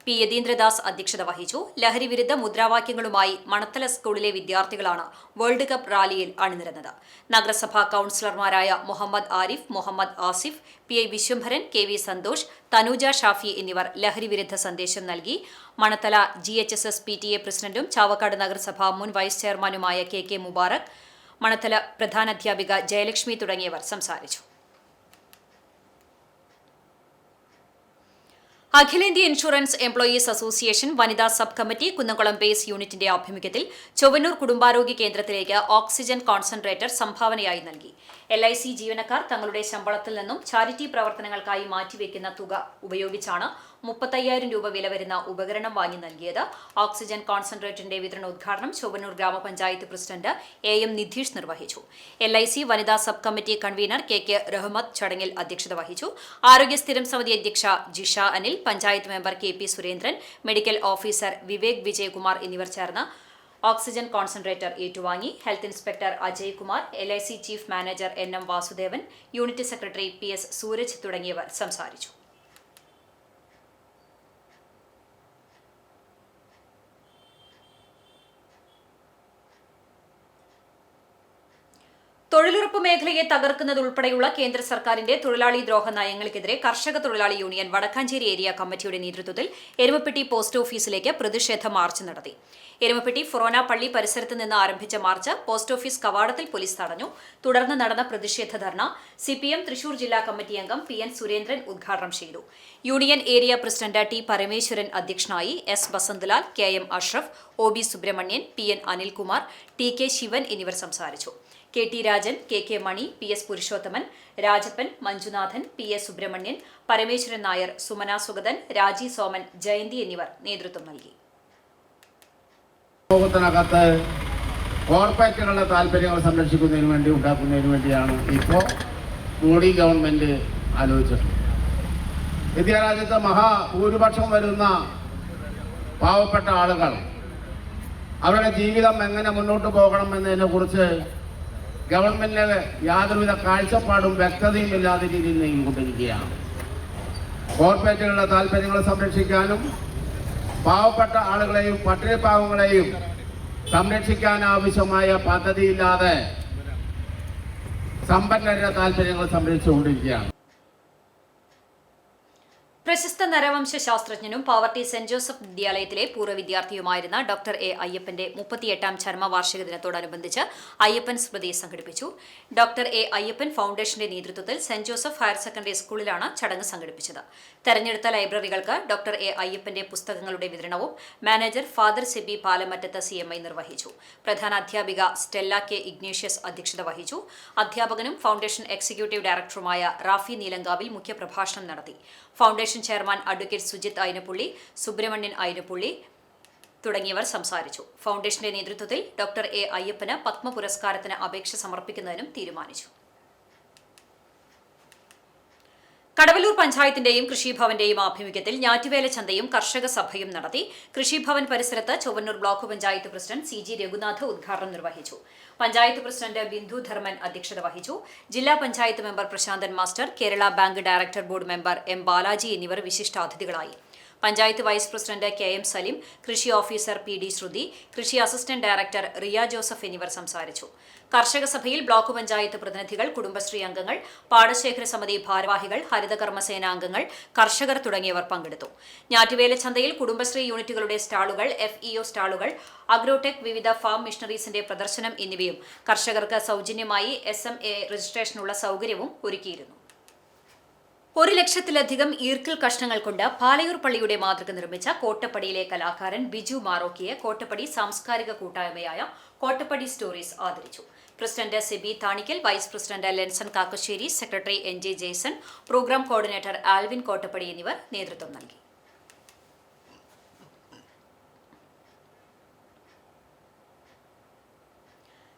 [SPEAKER 1] P Yatheendradas അധ്യക്ഷത വഹിച്ചു. ലഹരി വിരുദ്ധ മുദ്രാവാക്യങ്ങളുമായി മണത്തല സ്കൂളിലെ വിദ്യാർത്ഥികളാണ് വേൾഡ് കപ്പ് റാലിയിൽ അണിനിരന്നത്. നഗരസഭാ കൌൺസിലർമാരായ മുഹമ്മദ് ആരിഫ്, മുഹമ്മദ് ആസിഫ്, PI വിശ്വംഭരൻ, KV സന്തോഷ്, തനൂജ ഷാഫി എന്നിവർ ലഹരി വിരുദ്ധ സന്ദേശം നൽകി. മണത്തല GHSS PTA പ്രസിഡന്റും ചാവക്കാട് നഗരസഭ മുൻ വൈസ് ചെയർമാനുമായ KK മുബാറക്, മണത്തല പ്രധാനാധ്യാപിക ജയലക്ഷ്മി തുടങ്ങിയവർ സംസാരിച്ചു. അഖിലേന്ത്യാ ഇൻഷുറൻസ് എംപ്ലോയീസ് അസോസിയേഷൻ വനിതാ സബ് കമ്മിറ്റി കുന്നംകുളം ബേസ് യൂണിറ്റിന്റെ ആഭിമുഖ്യത്തിൽ ചൊവ്വന്നൂർ കുടുംബാരോഗ്യ കേന്ദ്രത്തിലേക്ക് ഓക്സിജൻ കോൺസെൻട്രേറ്റർ സംഭാവനയായി നൽകി. LIC ജീവനക്കാർ തങ്ങളുടെ ശമ്പളത്തിൽ നിന്നും ചാരിറ്റി പ്രവർത്തനങ്ങൾക്കായി മാറ്റിവെക്കുന്ന തുക ഉപയോഗിച്ചാണ് 35,000 രൂപ വില വരുന്ന ഉപകരണം വാങ്ങി നൽകിയത്. ഓക്സിജൻ കോൺസെൻട്രേറ്ററിന്റെ വിതരണോദ്ഘാടനം ചൊവ്വന്നൂർ ഗ്രാമപഞ്ചായത്ത് പ്രസിഡന്റ് AM നിധീഷ് നിർവഹിച്ചു. LIC വനിതാ sub committee convener KK Rahmath ചടങ്ങിൽ അധ്യക്ഷത വഹിച്ചു. ആരോഗ്യ സ്ഥിരം സമിതി അധ്യക്ഷ Jisha Anil, panchayat member KP Surendran, medical officer Vivek Vijayakumar എന്നിവർ ചേർന്ന് ഓക്സിജൻ കോൺസെൻട്രേറ്റർ ഏറ്റുവാങ്ങി. Health inspector Ajay Kumar, LIC chief manager NM Vasudevan, unit secretary PS Sooraj തുടങ്ങിയവർ സംസാരിച്ചു. തൊഴിലുറപ്പ് മേഖലയെ തകർക്കുന്നതുൾപ്പെടെയുള്ള കേന്ദ്ര സർക്കാരിന്റെ തൊഴിലാളി ദ്രോഹ നയങ്ങൾക്കെതിരെ കർഷക തൊഴിലാളി യൂണിയൻ വടക്കാഞ്ചേരി ഏരിയ കമ്മിറ്റിയുടെ നേതൃത്വത്തിൽ എരുമപ്പെട്ടി പോസ്റ്റ് ഓഫീസിലേക്ക് പ്രതിഷേധ മാർച്ച് നടത്തി. എരുമപ്പെട്ടി ഫൊറോന പള്ളി പരിസരത്ത് നിന്ന് ആരംഭിച്ച മാർച്ച് പോസ്റ്റ് ഓഫീസ് കവാടത്തിൽ പോലീസ് തടഞ്ഞു. തുടർന്ന് നടന്ന പ്രതിഷേധ ധർണ CPM തൃശൂർ ജില്ലാ കമ്മിറ്റി അംഗം PN സുരേന്ദ്രൻ ഉദ്ഘാടനം ചെയ്തു. Union area president T Parameswaran അധ്യക്ഷനായി. S Basanthalal, KM Ashraf, OB Subramanian, PN Anilkumar, TK Shivan എന്നിവർ സംസാരിച്ചു. KT രാജൻ, KK മണി, PS പുരുഷോത്തമൻ, രാജപ്പൻ, മഞ്ജുനാഥൻ, PS സുബ്രഹ്മണ്യൻ, പരമേശ്വരൻ നായർ, സുമന സുഗതൻ, രാജി സോമൻ, ജയന്തി എന്നിവർ നേതൃത്വം നൽകി.
[SPEAKER 7] ലോകത്തിനകത്ത് കോർപ്പറേറ്റുകളുടെ താല്പര്യങ്ങൾ സംരക്ഷിക്കുന്നതിന് വേണ്ടി ഉണ്ടാക്കുന്നതിന് വേണ്ടിയാണ് ഇപ്പോൾ മോഡി ഗവൺമെൻറ് ആലോചിച്ചിട്ടുള്ളത്. വിദ്യാരാജ്യത്ത് മഹാഭൂരിപക്ഷം വരുന്ന പാവപ്പെട്ട ആളുകൾ അവരുടെ ജീവിതം എങ്ങനെ മുന്നോട്ട് പോകണം എന്നതിനെക്കുറിച്ച് ഗവൺമെൻറ്റിന് യാതൊരുവിധ കാഴ്ചപ്പാടും വ്യക്തതയും ഇല്ലാത്ത രീതിയിൽ നീങ്ങിക്കൊണ്ടിരിക്കുകയാണ്. കോർപ്പറേറ്റുകളുടെ താല്പര്യങ്ങൾ സംരക്ഷിക്കാനും പാവപ്പെട്ട ആളുകളെയും പട്ടിണിപ്പാവങ്ങളെയും സംരക്ഷിക്കാൻ ആവശ്യമായ പദ്ധതിയില്ലാതെ സമ്പന്നരുടെ താല്പര്യങ്ങൾ സംരക്ഷിച്ചുകൊണ്ടിരിക്കുകയാണ്.
[SPEAKER 1] പ്രശസ്ത നരവംശ ശാസ്ത്രജ്ഞനും പാവർട്ടി സെന്റ് ജോസഫ് വിദ്യാലയത്തിലെ പൂർവ്വ വിദ്യാർത്ഥിയുമായിരുന്ന ഡോക്ടർ എ അയ്യപ്പന്റെ 38ാം ചരമവാർഷിക ദിനത്തോടനുബന്ധിച്ച് അയ്യപ്പൻ സ്മൃതി സംഘടിപ്പിച്ചു. ഡോക്ടർ എ അയ്യപ്പൻ ഫൗണ്ടേഷന്റെ നേതൃത്വത്തിൽ സെന്റ് ജോസഫ് ഹയർ സെക്കൻഡറി സ്കൂളിലാണ് ചടങ്ങ് സംഘടിപ്പിച്ചത്. തെരഞ്ഞെടുത്ത ലൈബ്രറികൾക്ക് ഡോക്ടർ എ അയ്യപ്പന്റെ പുസ്തകങ്ങളുടെ വിതരണവും manager father SEBI Palamattath CMI നിർവഹിച്ചു. പ്രധാന അധ്യാപിക സ്റ്റെല്ല കെ ഇഗ്നേഷ്യസ് അധ്യക്ഷത വഹിച്ചു. അധ്യാപകനും ഫൗണ്ടേഷൻ എക്സിക്യൂട്ടീവ് ഡയറക്ടറുമായ റാഫി നീലങ്കാവിൽ മുഖ്യപ്രഭാഷണം നടത്തി. Foundation chairman advocate Sujith Ainappully, Subrahmanyan Ainappully തുടങ്ങിയവർ സംസാരിച്ചു. ഫൗണ്ടേഷന്റെ നേതൃത്വത്തിൽ ഡോക്ടർ എ അയ്യപ്പന് പത്മ പുരസ്കാരത്തിന് അപേക്ഷ സമർപ്പിക്കുന്നതിനും തീരുമാനിച്ചു. കടവല്ലൂർ പഞ്ചായത്തിന്റെയും കൃഷിഭവന്റെയും ആഭിമുഖ്യത്തിൽ ഞാറ്റുവേല ചന്തയും കർഷക സഭയും നടത്തി. കൃഷിഭവൻ പരിസരത്ത് Chowannur block panchayat president CG Raghunath ഉദ്ഘാടനം നിർവഹിച്ചു. പഞ്ചായത്ത് പ്രസിഡന്റ് ബിന്ദു ധർമ്മൻ അധ്യക്ഷത വഹിച്ചു. ജില്ലാ panchayat member Prasanthan master, Kerala bank director board member M Balaji എന്നിവർ വിശിഷ്ടാതിഥികളായി. Panchayat vice president KM Salim, കൃഷി ഓഫീസർ PD ശ്രുതി, കൃഷി അസിസ്റ്റന്റ് ഡയറക്ടർ റിയ ജോസഫ് എന്നിവർ സംസാരിച്ചു. കർഷക സഭയിൽ ബ്ലോക്ക് പഞ്ചായത്ത് പ്രതിനിധികൾ, കുടുംബശ്രീ അംഗങ്ങൾ, പാടശേഖര സമിതി ഭാരവാഹികൾ, ഹരിതകർമ്മസേന അംഗങ്ങൾ, കർഷകർ തുടങ്ങിയവർ പങ്കെടുത്തു. ഞാറ്റുവേല ചന്തയിൽ കുടുംബശ്രീ യൂണിറ്റുകളുടെ സ്റ്റാളുകൾ, FEO സ്റ്റാളുകൾ, അഗ്രോടെക്, വിവിധ ഫാം മിഷണറീസിന്റെ പ്രദർശനം എന്നിവയും കർഷകർക്ക് സൗജന്യമായി SMA രജിസ്ട്രേഷനുള്ള സൗകര്യവും ഒരുക്കിയിരുന്നു. 1 ലക്ഷത്തിലധികം ഈർക്കിൽ കഷ്ണങ്ങൾ കൊണ്ട് പാലയൂർ പള്ളിയുടെ മാതൃക നിർമ്മിച്ച കോട്ടപ്പടിയിലെ കലാകാരൻ ബിജു മാറോക്കിയെ കോട്ടപ്പടി സാംസ്കാരിക കൂട്ടായ്മയായ കോട്ടപ്പടി സ്റ്റോറീസ് ആദരിച്ചു. President Seby Thanikkal, vice president Lenson Kakkassery, secretary NJ Jaison, programme coordinator Alvin Kottappadi എന്നിവർ നേതൃത്വം നൽകി.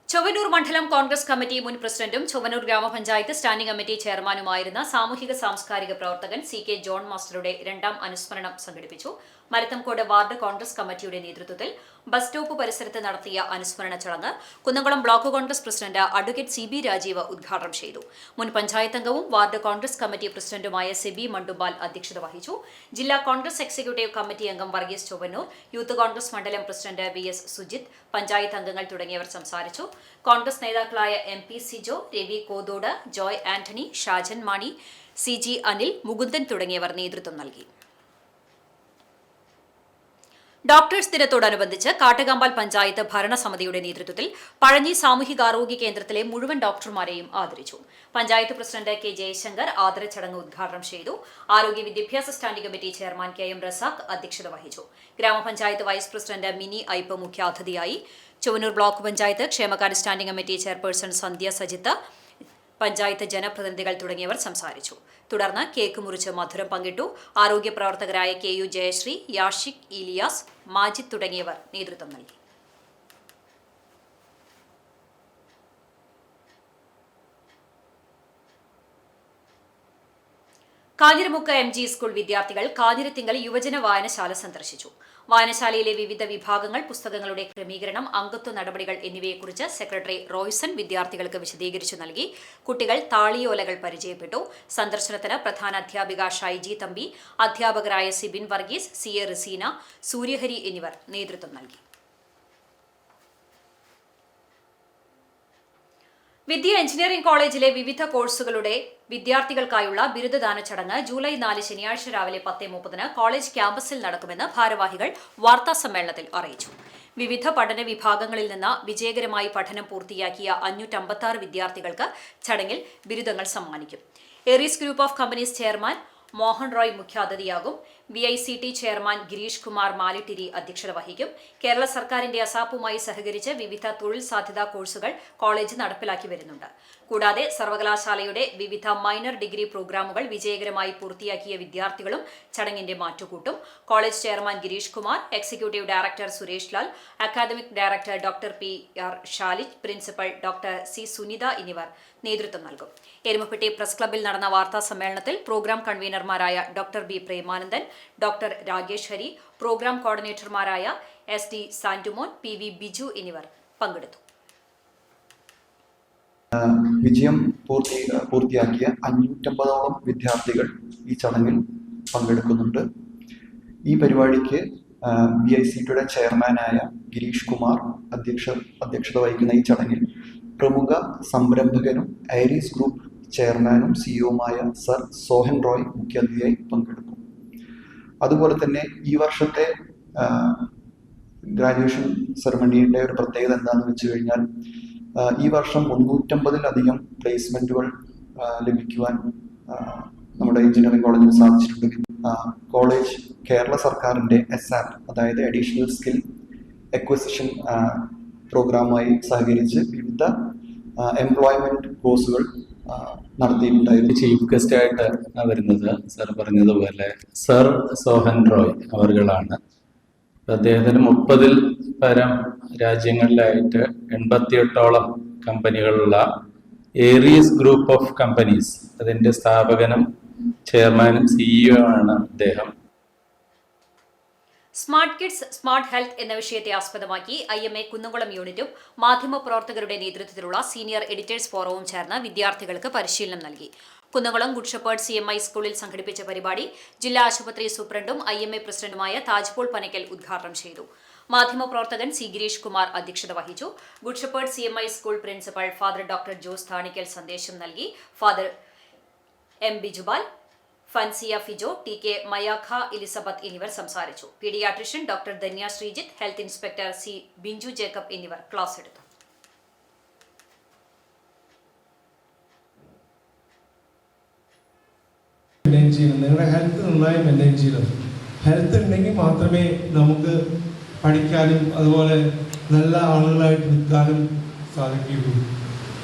[SPEAKER 1] ചൊവ്വന്നൂർ മണ്ഡലം കോൺഗ്രസ് കമ്മിറ്റി മുൻ പ്രസിഡന്റും ചൊവ്വന്നൂർ ഗ്രാമപഞ്ചായത്ത് സ്റ്റാൻഡിംഗ് കമ്മിറ്റി ചെയർമാനുമായിരുന്ന സാമൂഹിക സാംസ്കാരിക പ്രവർത്തകൻ CK ജോൺ മാസ്റ്ററുടെ 2ാം അനുസ്മരണം സംഘടിപ്പിച്ചു. മരത്തംകോട് വാർഡ് കോൺഗ്രസ് കമ്മിറ്റിയുടെ നേതൃത്വത്തിൽ ബസ് സ്റ്റോപ്പ് പരിസരത്ത് നടത്തിയ അനുസ്മരണ ചടങ്ങ് Kunnamkulam block Congress president advocate CB Rajeev ഉദ്ഘാടനം ചെയ്തു. മുൻ പഞ്ചായത്ത് അംഗവും വാർഡ് കോൺഗ്രസ് കമ്മിറ്റി പ്രസിഡന്റുമായ സെബി മണ്ടുബാൽ അധ്യക്ഷത വഹിച്ചു. ജില്ലാ കോൺഗ്രസ് എക്സിക്യൂട്ടീവ് കമ്മിറ്റി അംഗം വർഗീസ് ചൊവ്വന്നൂർ, യൂത്ത് കോൺഗ്രസ് മണ്ഡലം പ്രസിഡന്റ് VS സുജിത്, പഞ്ചായത്ത് അംഗങ്ങൾ തുടങ്ങിയവർ സംസാരിച്ചു. കോൺഗ്രസ് നേതാക്കളായ MP സിജോ, രവി കോതോട്, ജോയ് ആന്റണി, ഷാജൻ മാണി, CG അനിൽ, മുകുന്ദൻ തുടങ്ങിയവർ നേതൃത്വം നൽകി. ഡോക്ടേഴ്സ് ദിനത്തോടനുബന്ധിച്ച് കാട്ടകാമ്പാൽ പഞ്ചായത്ത് ഭരണസമിതിയുടെ നേതൃത്വത്തിൽ പഴഞ്ഞി സാമൂഹികാരോഗ്യ കേന്ദ്രത്തിലെ മുഴുവൻ ഡോക്ടർമാരെയും ആദരിച്ചു. പഞ്ചായത്ത് പ്രസിഡന്റ് K ജയശങ്കർ ആദരച്ചടങ്ങ് ഉദ്ഘാടനം ചെയ്തു. ആരോഗ്യ വിദ്യാഭ്യാസ standing committee chairman KM Razak അധ്യക്ഷത വഹിച്ചു. ഗ്രാമപഞ്ചായത്ത് വൈസ് പ്രസിഡന്റ് മിനി ഐപ്പ് മുഖ്യാതിഥിയായി. ചൊവ്വന്നൂർ ബ്ലോക്ക് പഞ്ചായത്ത് ക്ഷേമകാര്യ സ്റ്റാൻഡിംഗ് കമ്മിറ്റി ചെയർപേഴ്സൺ സന്ധ്യ സജിത്ത്, പഞ്ചായത്ത് ജനപ്രതിനിധികൾ തുടങ്ങിയവർ സംസാരിച്ചു. തുടർന്ന് കേക്ക് മുറിച്ച് മധുരം പങ്കിട്ടു. ആരോഗ്യ പ്രവർത്തകരായ KU ജയശ്രീ, യാഷിക്, ഇലിയാസ്, മാജിദ് തുടങ്ങിയവർ നേതൃത്വം നൽകി. കാഞ്ഞിരമുക്ക് MG സ്കൂൾ വിദ്യാർത്ഥികൾ കാഞ്ഞിരത്തിങ്കൽ യുവജന വായനശാല സന്ദർശിച്ചു. വായനശാലയിലെ വിവിധ വിഭാഗങ്ങൾ, പുസ്തകങ്ങളുടെ ക്രമീകരണം, അംഗത്വ നടപടികൾ എന്നിവയെക്കുറിച്ച് സെക്രട്ടറി റോയ്സൺ വിദ്യാർത്ഥികൾക്ക് വിശദീകരിച്ചു നൽകി. കുട്ടികൾ താളിയോലകൾ പരിചയപ്പെട്ടു. സന്ദർശനത്തിന് പ്രധാന അധ്യാപിക ഷൈജി തമ്പി, അധ്യാപകരായ സിബിൻ വർഗീസ്, CA റിസീന, സൂര്യഹരി എന്നിവർ നേതൃത്വം നൽകി. വിദ്യ എഞ്ചിനീയറിംഗ് കോളേജിലെ വിവിധ കോഴ്സുകളുടെ വിദ്യാർത്ഥികൾക്കായുള്ള ബിരുദദാന ചടങ്ങ് ജൂലൈ 4 ശനിയാഴ്ച രാവിലെ 10:30 കോളേജ് ക്യാമ്പസിൽ നടക്കുമെന്ന് ഭാരവാഹികൾ വാർത്താസമ്മേളനത്തിൽ അറിയിച്ചു. വിവിധ പഠന വിഭാഗങ്ങളിൽ നിന്ന് വിജയകരമായി പഠനം പൂർത്തിയാക്കിയ 556 വിദ്യാർത്ഥികൾക്ക് ചടങ്ങിൽ ബിരുദങ്ങൾ സമ്മാനിക്കും. Aries group of companies chairman Mohan Roy മുഖ്യാതിഥിയാകും. VICT ചെയർമാൻ ഗിരീഷ് കുമാർ മാലിട്ടിരി അധ്യക്ഷത വഹിക്കും. കേരള സർക്കാരിന്റെ അസാപ്പുമായി സഹകരിച്ച് വിവിധ തൊഴിൽ സാധ്യതാ കോഴ്സുകൾ കോളേജ് നടപ്പിലാക്കി വരുന്നുണ്ട്. കൂടാതെ സർവകലാശാലയുടെ വിവിധ മൈനർ ഡിഗ്രി പ്രോഗ്രാമുകൾ വിജയകരമായി പൂർത്തിയാക്കിയ വിദ്യാർത്ഥികളും ചടങ്ങിന്റെ മാറ്റുകൂട്ടും. College chairman Girish Kumar, executive director Suresh Lal, academic director doctor PR Shalij, principal doctor C Sunitha എന്നിവർ നേതൃത്വം നൽകും. എരുമപ്പെട്ടി പ്രസ് ക്ലബ്ബിൽ നടന്ന വാർത്താ സമ്മേളനത്തിൽ പ്രോഗ്രാം കൺവീനർമാരായ doctor B Premanandan, doctor Rakesh Hari, programme കോർഡിനേറ്റർമാരായ SD സാന്റുമോൻ, PV ബിജു എന്നിവർ പങ്കെടുത്തു.
[SPEAKER 8] വിജയം പൂർത്തിയാക്കിയ 550ഓളം വിദ്യാർത്ഥികൾ ഈ ചടങ്ങിൽ പങ്കെടുക്കുന്നുണ്ട്. ഈ പരിപാടിക്ക് VICTയുടെ ചെയർമാനായ ഗിരീഷ് കുമാർ അധ്യക്ഷത വഹിക്കുന്ന ഈ ചടങ്ങിൽ പ്രമുഖ സംരംഭകനും ഐറിസ് ഗ്രൂപ്പ് ചെയർമാനും സിഇഒയുമായ സർ സോഹൻ റോയ് മുഖ്യാതിഥിയായി പങ്കെടുക്കും. അതുപോലെ തന്നെ ഈ വർഷത്തെ ഗ്രാജുവേഷൻ സെറമണിയുടെ ഒരു പ്രത്യേകത എന്താണെന്ന് വെച്ച് കഴിഞ്ഞാൽ ഈ വർഷം 350-ലധികം പ്ലേസ്മെന്റുകൾ ലഭിക്കുവാൻ നമ്മുടെ എഞ്ചിനീയറിംഗ് കോളേജിന് സാധിച്ചിട്ടുണ്ട്. കോളേജ് കേരള സർക്കാരിൻ്റെ SAP, അതായത് അഡീഷണൽ സ്കിൽ അക്വസിഷൻ പ്രോഗ്രാമായി സഹകരിച്ച് വിവിധ എംപ്ലോയ്മെന്റ് കോഴ്സുകൾ നടത്തിയിട്ടുണ്ടായിരുന്നു.
[SPEAKER 9] ചീഫ് ഗസ്റ്റായിട്ട് വരുന്നത് സർ പറഞ്ഞതുപോലെ സർ സോഹൻ റോയ് അവറുകളാണ്. അദ്ദേഹത്തിന് 30-ൽ പരം രാജ്യങ്ങളിലായിട്ട് 88ഓളം കമ്പനികളുള്ള ഏറിയസ് ഗ്രൂപ്പ് ഓഫ് കമ്പനീസ്, അതിൻ്റെ സ്ഥാപകനും ചെയർമാനും സിഇഒ ആണ് അദ്ദേഹം.
[SPEAKER 1] സ്മാർട്ട് കിഡ്സ് സ്മാർട്ട് ഹെൽത്ത് എന്ന വിഷയത്തെ ആസ്പദമാക്കി IMA കുന്നംകുളം യൂണിറ്റും മാധ്യമപ്രവർത്തകരുടെ നേതൃത്വത്തിലുള്ള സീനിയർ എഡിറ്റേഴ്സ് ഫോറവും ചേർന്ന് വിദ്യാർത്ഥികൾക്ക് പരിശീലനം നൽകി. കുന്നംകുളം ഗുഡ് ഷെപ്പേർഡ് CMI സ്കൂളിൽ സംഘടിപ്പിച്ച പരിപാടി ജില്ലാ ആശുപത്രി സൂപ്രണ്ടും IMA പ്രസിഡന്റുമായ താജ്പോൾ പനക്കൽ ഉദ്ഘാടനം ചെയ്തു. മാധ്യമപ്രവർത്തകൻ സി ഗിരീഷ് കുമാർ അധ്യക്ഷത വഹിച്ചു. Good shepherd CMI school principal father doctor Jose Thanikkal സന്ദേശം നൽകി. Father M Bijupal, Fansiya Fijo, TK Mayakha Elizabeth എന്നിവർ സംസാരിച്ചു. Paediatrician doctor Dhanya Sreejith, health inspector C Binju Jacob എന്നിവർ ക്ലാസ് എടുത്തു.
[SPEAKER 10] നിങ്ങളുടെ ഹെൽത്ത് നന്നായി മെയിൻറ്റെയിൻ ചെയ്യണം. ഹെൽത്ത് ഉണ്ടെങ്കിൽ മാത്രമേ നമുക്ക് പഠിക്കാനും അതുപോലെ നല്ല ആളുകളായിട്ട് നിൽക്കാനും സാധിക്കുകയുള്ളൂ.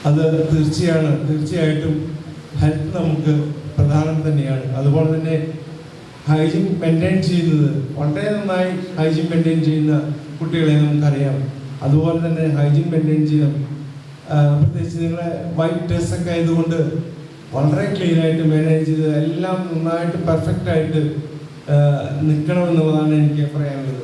[SPEAKER 10] അത് തീർച്ചയായിട്ടും ഹെൽത്ത് നമുക്ക് പ്രധാനം തന്നെയാണ്. അതുപോലെ തന്നെ ഹൈജീൻ മെയിൻറ്റെയിൻ ചെയ്യുന്നത് വളരെ നന്നായി ഹൈജീൻ മെയിൻറ്റെയിൻ ചെയ്യുന്ന കുട്ടികളെ നമുക്കറിയാം. അതുപോലെ തന്നെ ഹൈജീൻ മെയിൻറ്റെയിൻ ചെയ്യണം. പ്രത്യേകിച്ച് നിങ്ങളെ വൈറ്റ് ഡ്രസ്സൊക്കെ ആയതുകൊണ്ട് വളരെ ക്ലീനായിട്ട് മാനേജ് ചെയ്ത് എല്ലാം നന്നായിട്ട് പെർഫെക്റ്റായിട്ട് നിൽക്കണമെന്നുള്ളതാണ് എനിക്ക് പറയാനുള്ളത്.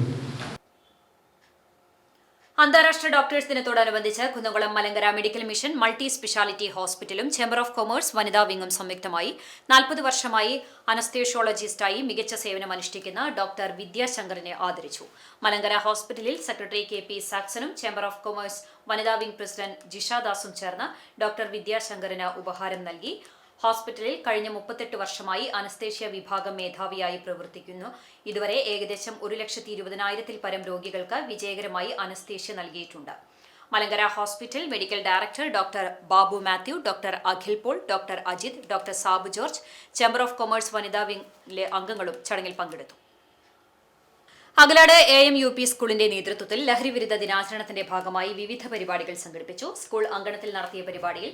[SPEAKER 1] അന്താരാഷ്ട്ര ഡോക്ടേഴ്സ് ദിനത്തോടനുബന്ധിച്ച് Kunnamkulam Malankara medical mission multi speciality ഹോസ്പിറ്റലും ചേംബർ ഓഫ് കൊമേഴ്സ് വനിതാ വിംഗും സംയുക്തമായി 40 വർഷമായി അനസ്തേഷ്യോളജിസ്റ്റായി മികച്ച സേവനമനുഷ്ഠിക്കുന്ന ഡോക്ടർ വിദ്യാശങ്കറിനെ ആദരിച്ചു. മലങ്കര ഹോസ്പിറ്റലിൽ സെക്രട്ടറി KP സാക്സനും ചേംബർ ഓഫ് കൊമേഴ്സ് വനിതാ വിംഗ് പ്രസിഡന്റ് ജിഷാദാസും ചേർന്ന് ഡോക്ടർ വിദ്യാശങ്കറിന് ഉപഹാരം നൽകി. ഹോസ്പിറ്റലിൽ കഴിഞ്ഞ 38 വർഷമായി അനസ്തേഷ്യ വിഭാഗം മേധാവിയായി പ്രവർത്തിക്കുന്നു. ഇതുവരെ ഏകദേശം 1,20,000-ൽ പരം രോഗികൾക്ക് വിജയകരമായി അനസ്തേഷ്യ നൽകിയിട്ടുണ്ട്. Malankara hospital medical director doctor Babu Mathew, doctor Akhil Paul, doctor Ajith, doctor Sabu George, chamber of commerce വനിതാ വിംഗിലെ അംഗങ്ങളും ചടങ്ങിൽ പങ്കെടുത്തു. അകലാട് AMUP സ്കൂളിന്റെ നേതൃത്വത്തിൽ ലഹരിവിരുദ്ധ ദിനാചരണത്തിന്റെ ഭാഗമായി വിവിധ പരിപാടികൾ സംഘടിപ്പിച്ചു. സ്കൂൾ അങ്കണത്തിൽ നടത്തിയ പരിപാടിയിൽ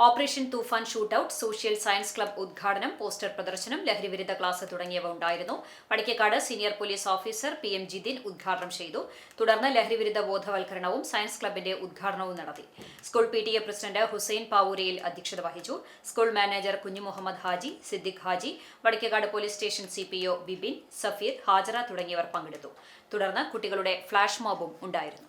[SPEAKER 1] operation Toofan shootout, social science club ഉദ്ഘാടനം, പോസ്റ്റർ പ്രദർശനം, ലഹരിവിരുദ്ധ ക്ലാസ് തുടങ്ങിയവ ഉണ്ടായിരുന്നു. Vadakkekad senior police officer PM Jithin ഉദ്ഘാടനം ചെയ്തു. തുടർന്ന് ലഹരിവിരുദ്ധ ബോധവൽക്കരണവും സയൻസ് ക്ലബിന്റെ ഉദ്ഘാടനവും നടത്തി. School PTA president Hussain Pavurayil അധ്യക്ഷത വഹിച്ചു. School manager Kunju Muhammad Haji, Siddique Haji, Vadakkekad police station CPO Bibin, Safeer, Hajara തുടങ്ങിയവർ പങ്കെടുത്തു. തുടർന്ന് കുട്ടികളുടെ ഫ്ലാഷ് മോബും ഉണ്ടായിരുന്നു.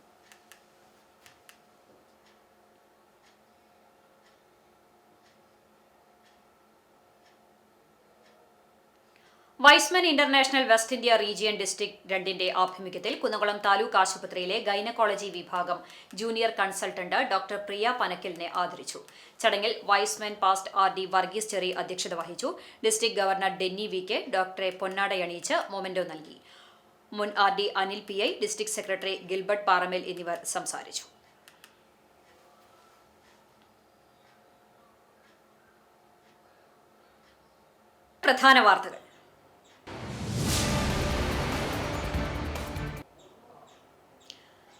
[SPEAKER 1] Y's Men international west India region district 2ന്റെ ആഭിമുഖ്യത്തിൽ കുന്നംകുളം താലൂക്ക് ആശുപത്രിയിലെ ഗൈനക്കോളജി വിഭാഗം ജൂനിയർ കൺസൾട്ടന്റ് ഡോക്ടർ പ്രിയ പനക്കലിനെ ആദരിച്ചു. ചടങ്ങിൽ Y's men past RD Varghese Cherry അധ്യക്ഷത വഹിച്ചു. ഡിസ്ട്രിക്ട് ഗവർണർ ഡെന്നി VK ഡോക്ടറെ പൊന്നാടയണിയിച്ച് മൊമെന്റോ നൽകി. മുൻ RD Anil PI, district secretary Gilbert പാറമേൽ എന്നിവർ സംസാരിച്ചു. പ്രധാന വാർത്തകൾ.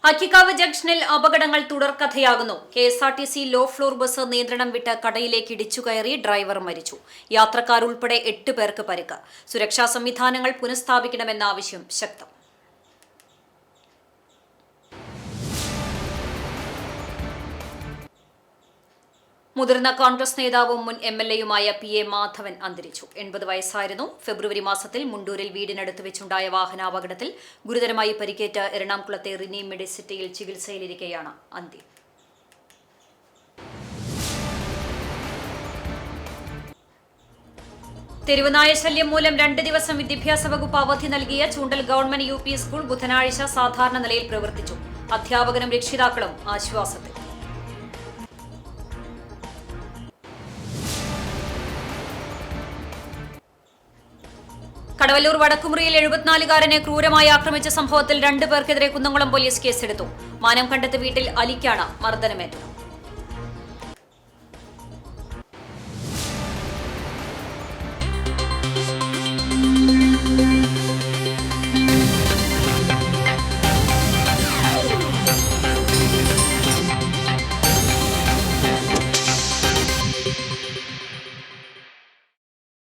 [SPEAKER 1] അക്കിക്കാവ് ജംഗ്ഷനിൽ അപകടങ്ങൾ തുടർക്കഥയാകുന്നു. KSRTC ലോ ഫ്ലോർ ബസ് നിയന്ത്രണം വിട്ട് കടയിലേക്ക് ഇടിച്ചുകയറി ഡ്രൈവർ മരിച്ചു. യാത്രക്കാരുൾപ്പെടെ 8 പേർക്ക് പരിക്ക്. സുരക്ഷാ സംവിധാനങ്ങൾ പുനഃസ്ഥാപിക്കണമെന്ന ആവശ്യം ശക്തം. മുതിർന്ന കോൺഗ്രസ് നേതാവും മുൻ MLAയുമായ PA മാധവൻ അന്തരിച്ചു. 80 വയസ്സായിരുന്നു. ഫെബ്രുവരി മാസത്തിൽ മുണ്ടൂരിൽ വീടിനടുത്ത് വെച്ചുണ്ടായ വാഹനാപകടത്തിൽ ഗുരുതരമായി പരിക്കേറ്റ് എറണാകുളത്തെ റിനി മെഡിസിറ്റിയിൽ ചികിത്സയിലിരിക്കെയാണ് അന്ത്യം. തെരുവുനായ ശല്യം മൂലം 2 ദിവസം വിദ്യാഭ്യാസ വകുപ്പ് അവധി നൽകിയ ചൂണ്ടൽ ഗവൺമെന്റ് UP സ്കൂൾ ബുധനാഴ്ച സാധാരണ നിലയിൽ പ്രവർത്തിച്ചു. അധ്യാപകരും രക്ഷിതാക്കളും ആശ്വാസത്തിൽ. കടവല്ലൂർ വടക്കുമുറിയിൽ 74-കാരനെ ക്രൂരമായി ആക്രമിച്ച സംഭവത്തിൽ 2 പേർക്കെതിരെ കുന്നംകുളം പോലീസ് കേസെടുത്തു. മാനം കണ്ടത്ത് വീട്ടിൽ അലിക്കാണ് മർദ്ദനമേറ്റത്.